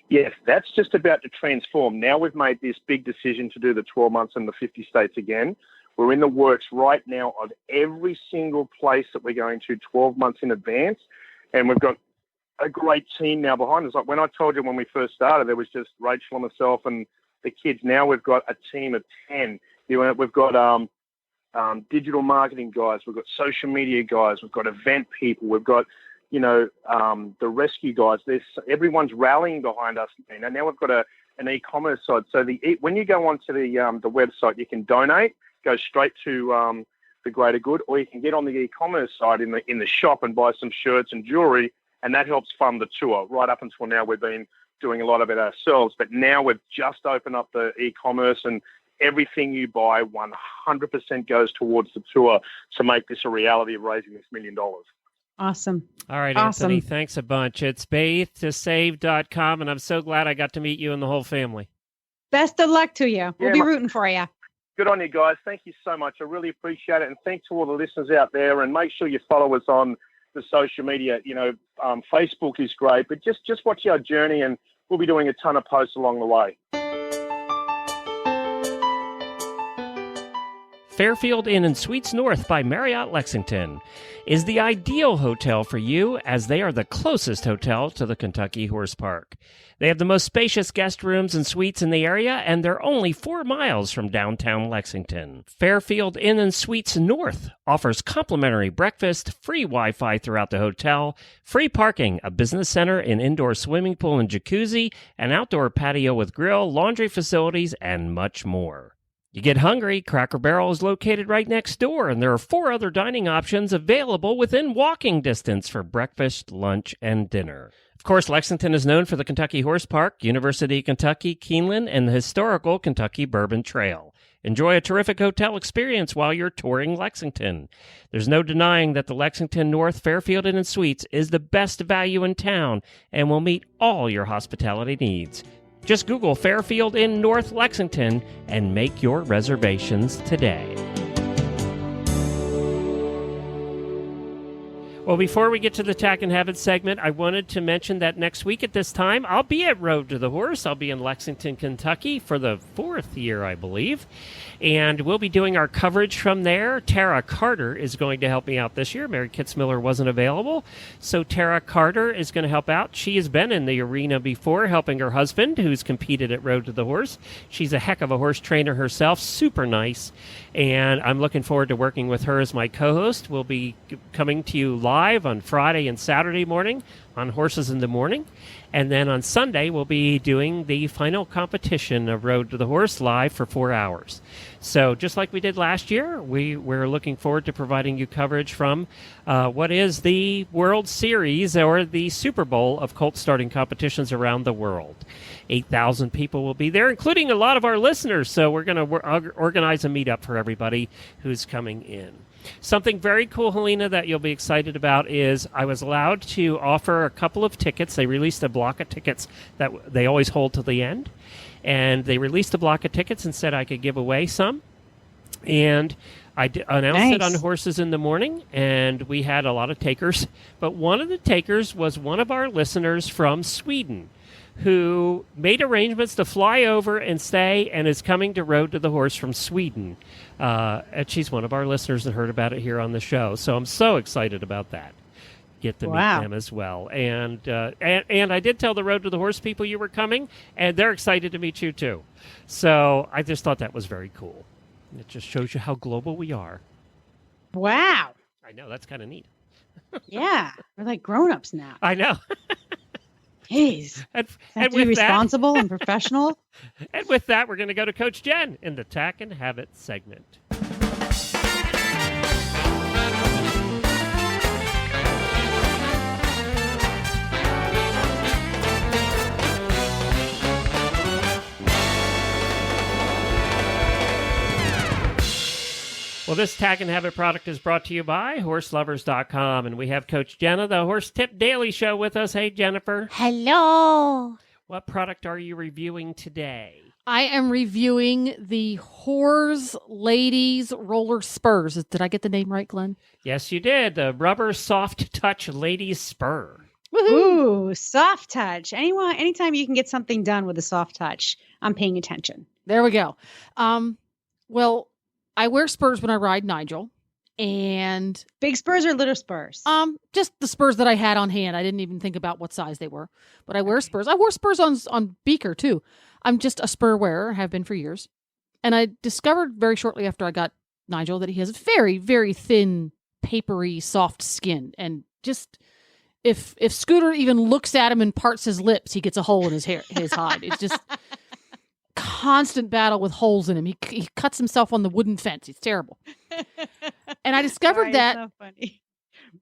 Yes, that's just about to transform. Now we've made this big decision to do the 12 months in the 50 states again. We're in the works right now of every single place that we're going to 12 months in advance. And we've got a great team now behind us. Like when I told you when we first started, there was just Rachel and myself and the kids. Now we've got a team of 10. We've got digital marketing guys. We've got social media guys. We've got event people. We've got, the rescue guys. Everyone's rallying behind us. And now we've got an e-commerce side. So when you go onto the website, you can donate, go straight to the greater good, or you can get on the e-commerce side in the shop and buy some shirts and jewelry. And that helps fund the tour. Right up until now, we've been doing a lot of it ourselves. But now we've just opened up the e-commerce, and everything you buy 100% goes towards the tour to make this a reality of raising this $1 million. Awesome. All right, awesome. Anthony, thanks a bunch. It's bathe2save.com, and I'm so glad I got to meet you and the whole family. Best of luck to you. We'll be rooting for you. Good on you guys. Thank you so much. I really appreciate it. And thanks to all the listeners out there. And make sure you follow us on the social media. Facebook is great, but just watch our journey, and we'll be doing a ton of posts along the way. Fairfield Inn and Suites North by Marriott Lexington is the ideal hotel for you, as they are the closest hotel to the Kentucky Horse Park. They have the most spacious guest rooms and suites in the area, and they're only 4 miles from downtown Lexington. Fairfield Inn and Suites North offers complimentary breakfast, free Wi-Fi throughout the hotel, free parking, a business center, an indoor swimming pool and jacuzzi, an outdoor patio with grill, laundry facilities, and much more. You get hungry, Cracker Barrel is located right next door, and there are 4 other dining options available within walking distance for breakfast, lunch, and dinner. Of course, Lexington is known for the Kentucky Horse Park, University of Kentucky, Keeneland, and the historical Kentucky Bourbon Trail. Enjoy a terrific hotel experience while you're touring Lexington. There's no denying that the Lexington North Fairfield Inn and Suites is the best value in town and will meet all your hospitality needs. Just Google Fairfield Inn North Lexington and make your reservations today. Well, before we get to the Tack and Have It segment, I wanted to mention that next week at this time, I'll be at Road to the Horse. I'll be in Lexington, Kentucky for the 4th year, I believe. And we'll be doing our coverage from there. Tara Carter is going to help me out this year. Mary Kitzmiller wasn't available, so Tara Carter is going to help out. She has been in the arena before, helping her husband, who's competed at Road to the Horse. She's a heck of a horse trainer herself, super nice. And I'm looking forward to working with her as my co-host. We'll be coming to you live on Friday and Saturday morning on Horses in the Morning. And then on Sunday, we'll be doing the final competition of Road to the Horse live for 4 hours. So just like we did last year, we're looking forward to providing you coverage from what is the World Series or the Super Bowl of colt starting competitions around the world. 8,000 people will be there, including a lot of our listeners. So we're going to organize a meetup for everybody who's coming in. Something very cool, Helena, that you'll be excited about is I was allowed to offer a couple of tickets. They released a block of tickets that they always hold to the end. And they released a block of tickets and said I could give away some. And I announced it on Horses in the Morning, and we had a lot of takers. But one of the takers was one of our listeners from Sweden, who made arrangements to fly over and stay and is coming to Road to the Horse from Sweden. And she's one of our listeners that heard about it here on the show. So I'm so excited about that. Get to meet them as well. And I did tell the Road to the Horse people you were coming, and they're excited to meet you too. So I just thought that was very cool. It just shows you how global we are. Wow. I know, that's kind of neat. Yeah, we're like grown-ups now. I know. Jeez. And be responsible and professional. And with that, we're going to go to Coach Jen in the Tack and Have It segment. Well, this Tack and Have It product is brought to you by HorseLovers.com, and we have Coach Jenna, the Horse Tip Daily Show, with us. Hey, Jennifer. Hello. What product are you reviewing today? I am reviewing the Horse Ladies Roller Spurs. Did I get the name right, Glenn? Yes, you did. The Rubber Soft Touch Ladies Spur. Woohoo! Soft touch. Anytime you can get something done with a soft touch, I'm paying attention. There we go. Well, I wear spurs when I ride Nigel, and big spurs or little spurs? Just the spurs that I had on hand. I didn't even think about what size they were, but I wear spurs. I wore spurs on Beaker too. I'm just a spur wearer, have been for years, and I discovered very shortly after I got Nigel that he has very, very thin, papery, soft skin, and just if Scooter even looks at him and parts his lips, he gets a hole in his hide. It's just constant battle with holes in him. He cuts himself on the wooden fence. It's terrible. And I discovered that so funny.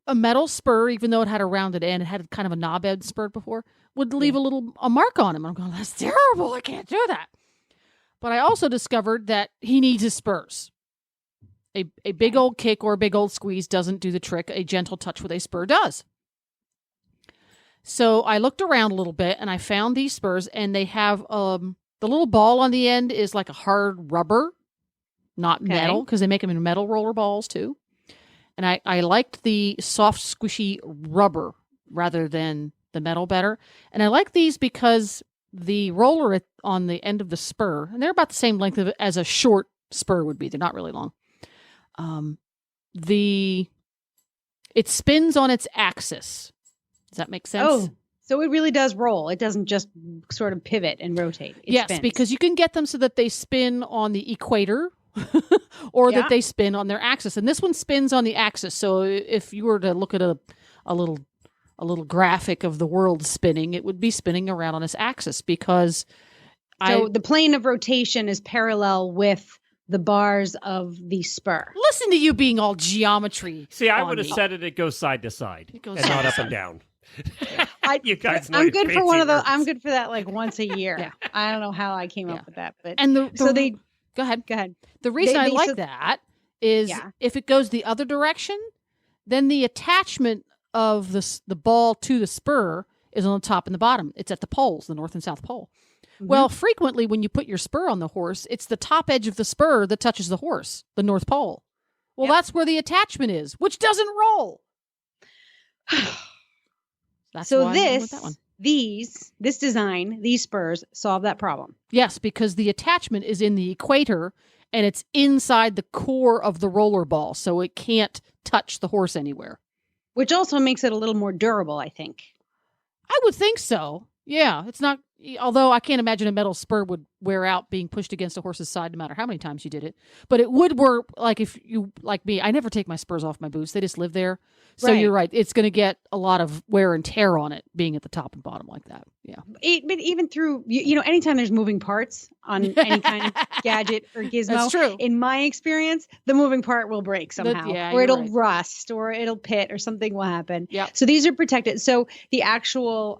A metal spur, even though it had a rounded end, it had kind of a knob edge spur before, would leave a mark on him. I'm going, that's terrible. I can't do that. But I also discovered that he needs his spurs. A big old kick or a big old squeeze doesn't do the trick. A gentle touch with a spur does. So I looked around a little bit and I found these spurs, and they have the little ball on the end is like a hard rubber, not metal, because they make them in metal roller balls too. And I liked the soft, squishy rubber rather than the metal better. And I like these because the roller on the end of the spur, and they're about the same length as a short spur would be. They're not really long. It spins on its axis. Does that make sense? Oh, so it really does roll. It doesn't just sort of pivot and rotate. It yes, spins. because you can get them so that they spin on the equator or that they spin on their axis. And this one spins on the axis. So if you were to look at a little graphic of the world spinning, it would be spinning around on its axis because the plane of rotation is parallel with the bars of the spur. Listen to you being all geometry. See, I would have said it goes side to side and not up and down. You guys know I'm good for one of those. words. I'm good for that like once a year. Yeah. I don't know how I came up with that, but And so they go ahead. go ahead. The reason I like so- that is if it goes the other direction, then the attachment of the ball to the spur is on the top and the bottom. It's at the poles, the north and south pole. Mm-hmm. Well, frequently when you put your spur on the horse, it's the top edge of the spur that touches the horse, the north pole. Well, that's where the attachment is, which doesn't roll. That's So why I went with that one. this design, these spurs solve that problem. Yes, because the attachment is in the equator and it's inside the core of the roller ball, so it can't touch the horse anywhere. Which also makes it a little more durable, I think. I would think so. Yeah, it's not. Although I can't imagine a metal spur would wear out being pushed against a horse's side no matter how many times you did it. But it would work, like if you, like me, I never take my spurs off my boots. They just live there. So Right. you're right. It's going to get a lot of wear and tear on it being at the top and bottom like that. Yeah. But even through, anytime there's moving parts on any kind of gadget or gizmo, That's true. in my experience, the moving part will break somehow, yeah, or you're it'll right. rust, or it'll pit, or something will happen. Yep. So these are protected. So the actual,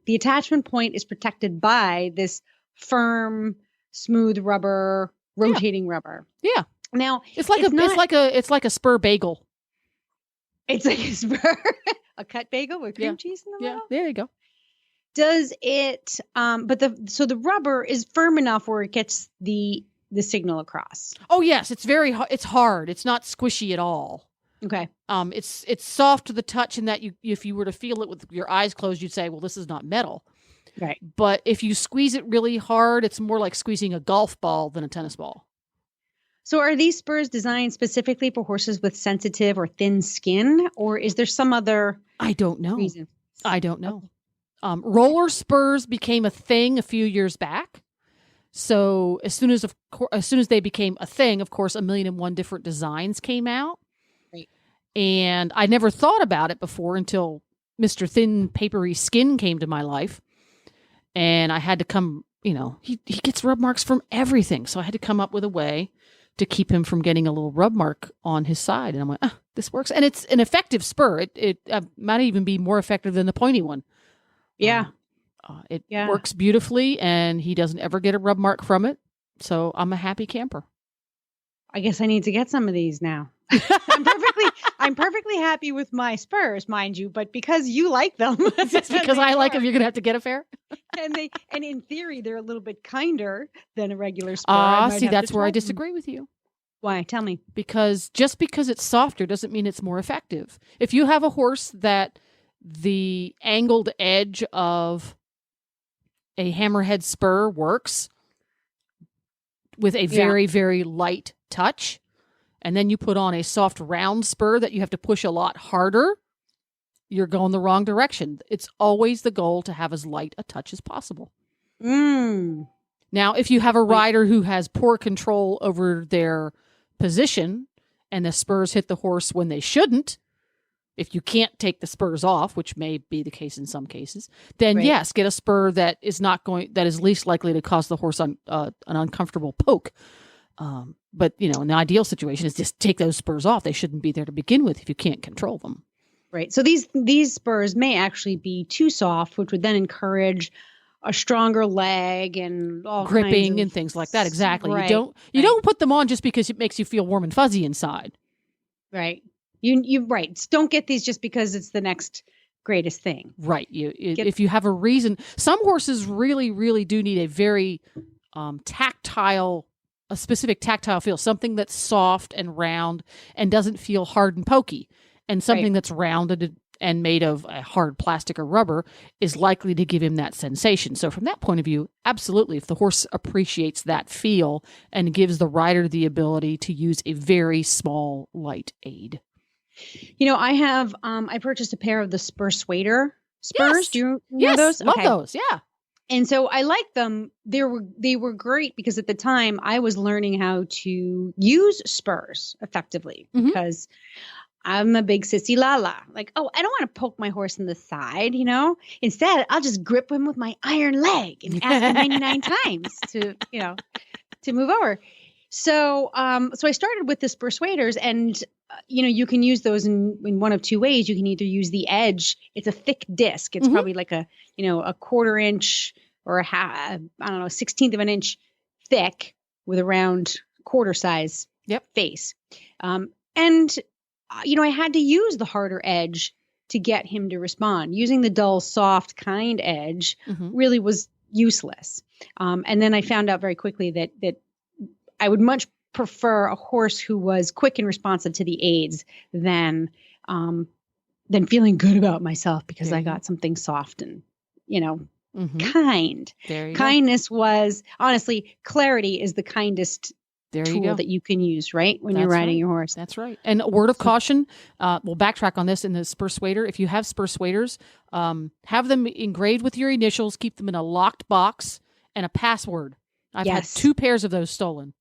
the attachment point is protected by this firm, smooth rubber, rotating rubber. Yeah. Now It's like it's like a spur bagel. it's like a spur, a cut bagel with cream cheese in the Yeah. middle. There you go. Does it? But the rubber is firm enough where it gets the signal across. Oh yes, it's it's hard. It's not squishy at all. Okay. It's soft to the touch in that if you were to feel it with your eyes closed, you'd say, well, this is not metal. Right. But if you squeeze it really hard, it's more like squeezing a golf ball than a tennis ball. So are these spurs designed specifically for horses with sensitive or thin skin, or is there some other I don't know. reason? I don't know. Roller spurs became a thing a few years back. So as soon as they became a thing, of course, 1,000,001 different designs came out. Right. And I never thought about it before until Mr. Thin Papery Skin came to my life. And I had to come, he gets rub marks from everything. So I had to come up with a way to keep him from getting a little rub mark on his side. And I'm like, this works. And it's an effective spur. It might even be more effective than the pointy one. Yeah. It works beautifully, and he doesn't ever get a rub mark from it. So I'm a happy camper. I guess I need to get some of these now. I'm perfectly happy with my spurs, mind you, but because you like them, Just because I like them, you're gonna have to get a pair. and in theory, they're a little bit kinder than a regular spur. I might See, have to that's where try I them. disagree with you. Why? Tell me. Because just because it's softer doesn't mean it's more effective. If you have a horse that the angled edge of a hammerhead spur works with a very, very light touch, and then you put on a soft round spur that you have to push a lot harder, you're going the wrong direction. It's always the goal to have as light a touch as possible. Mm. Now, if you have a rider who has poor control over their position and the spurs hit the horse when they shouldn't, if you can't take the spurs off, which may be the case in some cases, then yes, get a spur that is least likely to cause the horse an uncomfortable poke. But in the ideal situation is just take those spurs off. They shouldn't be there to begin with if you can't control them. Right. So these spurs may actually be too soft, which would then encourage a stronger leg and all Gripping kinds of, and things like that. Exactly. Right, You don't put them on just because it makes you feel warm and fuzzy inside. Right. You right. Don't get these just because it's the next greatest thing. Right. If you have a reason, some horses really, really do need a very a specific tactile feel, something that's soft and round and doesn't feel hard and pokey, and something that's rounded and made of a hard plastic or rubber is likely to give him that sensation. So from that point of view, absolutely, if the horse appreciates that feel and gives the rider the ability to use a very small, light aid. I purchased a pair of the Spurs Spurs. Yes. Do you know Yes, those? love Okay. those, yeah. And so I liked them. They were great because at the time I was learning how to use spurs effectively Mhm. because I'm a big sissy lala. Like, I don't want to poke my horse in the side, Instead, I'll just grip him with my iron leg and ask him 99 times to move over. So I started with the Spurs and you can use those in one of two ways. You can either use the edge. It's a thick disc. It's probably like a 1/4 inch or a 1/16 of an inch thick with a round quarter size face. I had to use the harder edge to get him to respond. Using the dull, soft, kind edge really was useless. And then I found out very quickly that I would much prefer a horse who was quick and responsive to the aids than feeling good about myself because I got something soft and, kind. There you Kindness was, honestly, clarity is the kindest tool that you can use, right? When you're riding your horse. That's right. And a word of caution, we'll backtrack on this in the Spur Swader. If you have Spur Swaders, have them engraved with your initials, keep them in a locked box and a password. I've had 2 pairs of those stolen.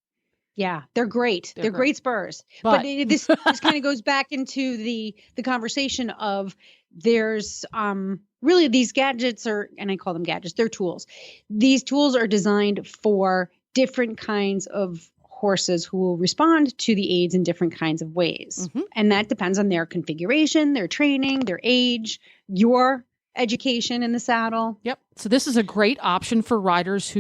Yeah, they're great. They're great spurs. But this kind of goes back into the conversation of there's really these gadgets and I call them gadgets, they're tools. These tools are designed for different kinds of horses who will respond to the aids in different kinds of ways. And that depends on their configuration, their training, their age, your education in the saddle. Yep. So this is a great option for riders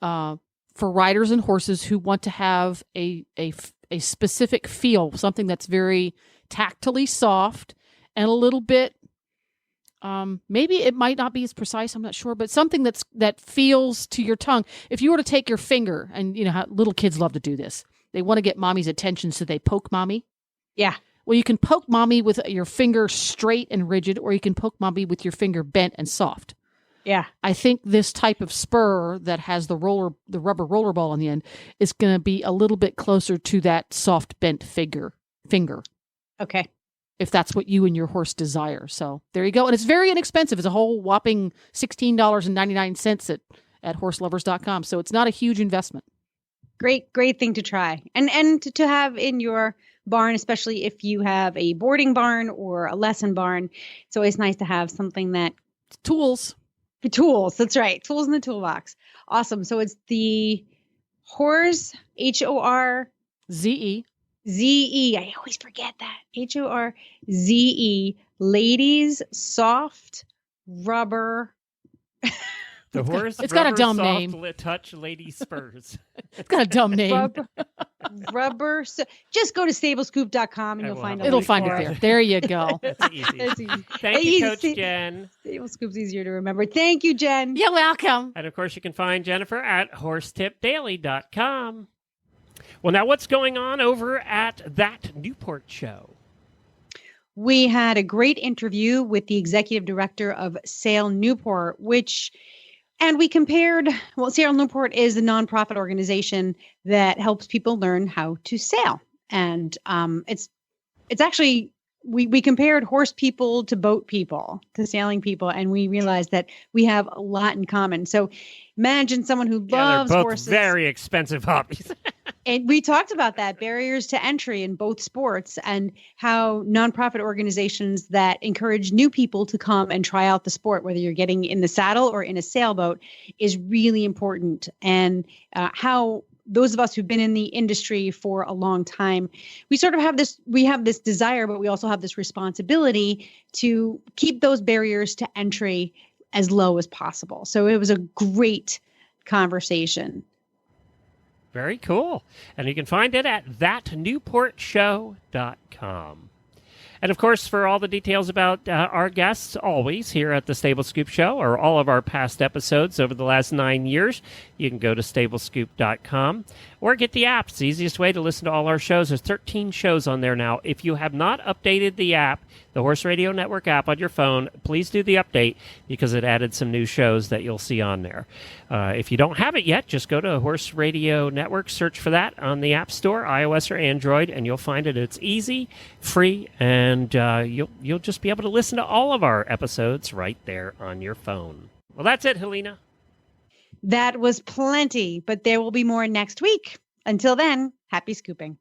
and horses who want to have a specific feel, something that's very tactily soft and a little bit, maybe it might not be as precise, I'm not sure, but something that feels to your tongue. If you were to take your finger, and you know how little kids love to do this, they want to get mommy's attention, so they poke mommy. Yeah. Well, you can poke mommy with your finger straight and rigid, or you can poke mommy with your finger bent and soft. Yeah. I think this type of spur that has the rubber roller ball on the end is going to be a little bit closer to that soft bent finger. Okay. If that's what you and your horse desire. So there you go. And it's very inexpensive. It's a whole whopping $16.99 at horselovers.com. So it's not a huge investment. Great thing to try. And to have in your barn, especially if you have a boarding barn or a lesson barn. It's always nice to have something that Tools. That's right. Tools in the toolbox. Awesome. So it's the Horze, ZE. ZE. I always forget that. HORZE, ladies soft rubber. The Horse. It's got a dumb soft name. Touch Lady Spurs. It's got a dumb name. Rubber. Just go to stablescoop.com and you'll find it. It'll find it there. There you go. That's easy. It's easy. Thank you, Coach Jen. Stable Scoop's easier to remember. Thank you, Jen. You're welcome. And of course, you can find Jennifer at horsetipdaily.com. Well, now what's going on over at That Newport Show? We had a great interview with the executive director of Sail Newport, and we compared, Sail Newport is a nonprofit organization that helps people learn how to sail. And it's actually, we compared horse people to boat people, to sailing people, and we realized that we have a lot in common. So imagine someone who loves they're both horses. Very expensive hobbies. And we talked about that, barriers to entry in both sports, and how nonprofit organizations that encourage new people to come and try out the sport, whether you're getting in the saddle or in a sailboat, is really important. And how those of us who've been in the industry for a long time, we have this desire, but we also have this responsibility to keep those barriers to entry as low as possible. So it was a great conversation. Very cool. And you can find it at thatnewportshow.com. And of course, for all the details about our guests, always here at the Stable Scoop Show, or all of our past episodes over the last 9 years, you can go to stablescoop.com. or get the app. It's the easiest way to listen to all our shows. There's 13 shows on there now. If you have not updated the app, the Horse Radio Network app on your phone, please do the update because it added some new shows that you'll see on there. If you don't have it yet, just go to Horse Radio Network, search for that on the App Store, iOS or Android, and you'll find it. It's easy, free, and you'll just be able to listen to all of our episodes right there on your phone. Well, that's it, Helena. That was plenty, but there will be more next week. Until then, happy scooping.